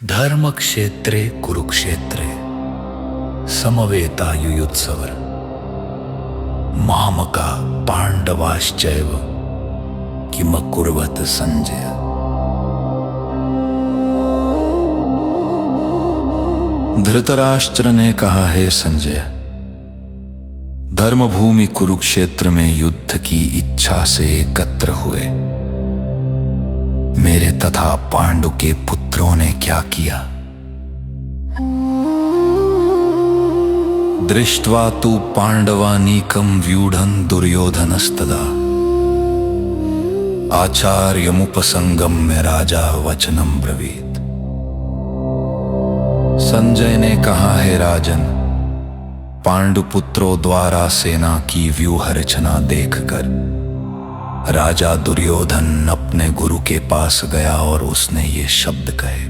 धर्मक्षेत्रे कुरुक्षेत्रे समवेतायुयुत्सवर मामका पांडवाश्चैव किमकुर्वत संजय। धृतराष्ट्र ने कहा, है संजय, धर्मभूमि कुरुक्षेत्र में युद्ध की इच्छा से एकत्र हुए मेरे तथा पांडु के पुत्रों ने क्या किया। दृष्ट्वा तु पांडवानीकं व्यूढ़ं दुर्योधनस्तदा आचार्यमुपसंगम्य राजा वचनं ब्रवीत। संजय ने कहा, है राजन, पांडुपुत्रों द्वारा सेना की व्यूह रचना देखकर राजा दुर्योधन अपने गुरु के पास गया और उसने ये शब्द कहे,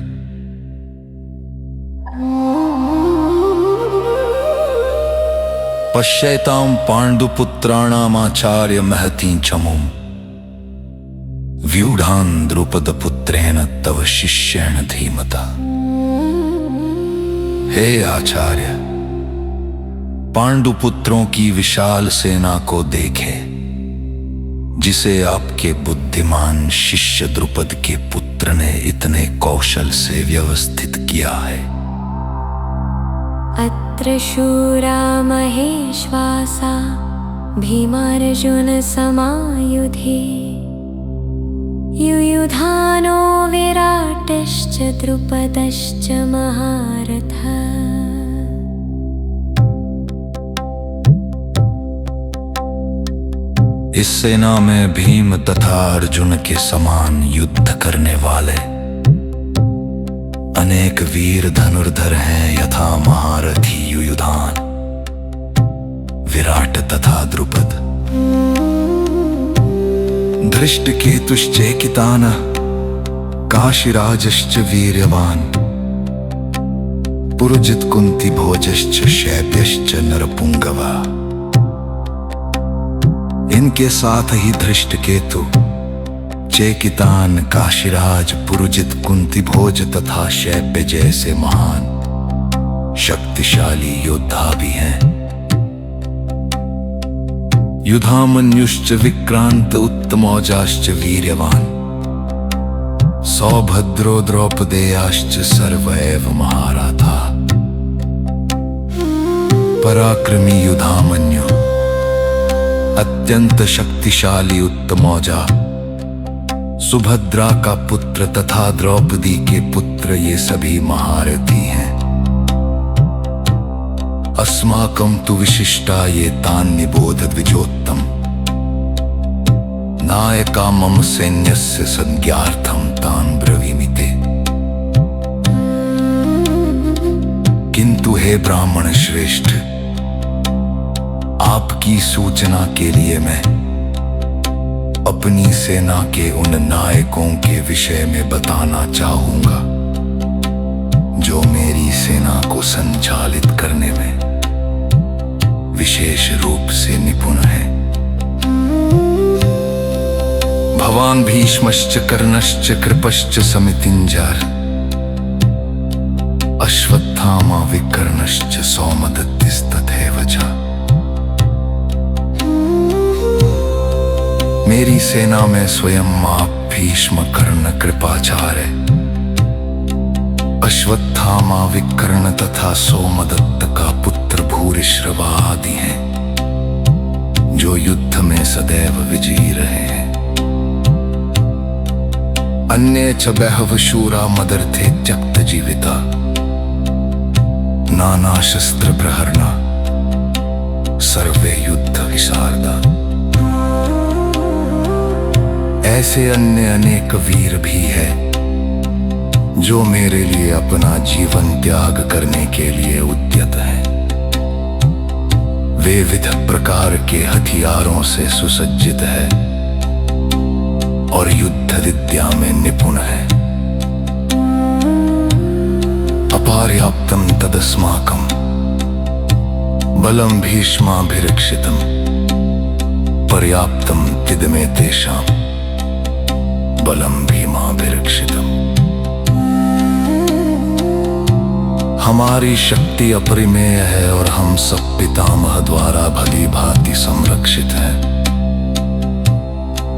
पश्यैतां पांडुपुत्राणाम आचार्य महतीं चमुं व्यूढ़ान् द्रुपदपुत्रेण तव शिष्येण धीमता। हे आचार्य, पांडुपुत्रों की विशाल सेना को देखे जिसे आपके बुद्धिमान शिष्य द्रुपद के पुत्र ने इतने कौशल से व्यवस्थित किया है। अत्र शूरा महेश्वासा भीमार्जुन समायुधि युयुधानो विराटश्च द्रुपदश्च महारथः। इस सेना में भीम तथा अर्जुन के समान युद्ध करने वाले अनेक वीर धनुर्धर हैं, यथा महारथी युयुधान, विराट तथा द्रुपद, धृष्टकेतुश्चैकितानः, काशीराजश्च वीर्यवान, पुरुजित कुंती भोजश्च शैब्यश्च नरपुंगवा। इनके साथ ही धृष्टकेतु, चेकितान, काशीराज, पुरुजित, कुंती भोज तथा शैब्य जैसे महान शक्तिशाली योद्धा भी हैं। युधामन्युश्च विक्रांत उत्तमौजाश्च वीर्यवान, सौभद्रो द्रौपदेयाश्च सर्व एव महारथा। पराक्रमी युधामन्यु, अत्यंत शक्तिशाली उत्तमौजा, सुभद्रा का पुत्र तथा द्रौपदी के पुत्र, ये सभी महारथी हैं। अस्माकं तु विशिष्टा ये तान् निबोध द्विजोत्तम, नायका मम सैन्यस्य संज्ञार्थं तान् ब्रवीमि ते। किंतु हे ब्राह्मण श्रेष्ठ, आपकी सूचना के लिए मैं अपनी सेना के उन नायकों के विषय में बताना चाहूंगा जो मेरी सेना को संचालित करने में विशेष रूप से निपुण है। भवान भीष्मश्च कर्णश्च कृपश्च समितिंजर, अश्वत्थामा विकर्णश्च सौमदत्तिस्तथैव च। मेरी सेना में स्वयं आप भीष्म, कर्ण, कृपाचार्य, अश्वत्थामा, विकर्ण तथा सोमदत्त का पुत्र भूरिश्रवा आदि हैं जो युद्ध में सदैव विजयी रहे हैं। अन्ये च बहव शूरा मदर्थे त्यक्त जीविता, नाना शस्त्र प्रहरणा, सर्वे युद्ध विशारदा। ऐसे अन्य अनेक वीर भी हैं जो मेरे लिए अपना जीवन त्याग करने के लिए उद्यत हैं। वे विविध प्रकार के हथियारों से सुसज्जित है और युद्ध विद्या में निपुण है। अपर्याप्तं तदस्माकं बलं भीष्माभिरक्षितं, पर्याप्तं तिदमे तेषां बलं भीमाभिरक्षितम्। हमारी शक्ति अपरिमेय है और हम सब पितामह द्वारा भली भांति संरक्षित हैं,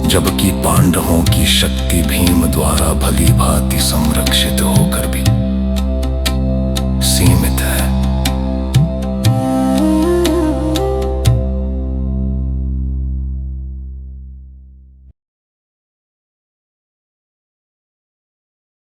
जबकि पांडवों की शक्ति भीम द्वारा भली भांति संरक्षित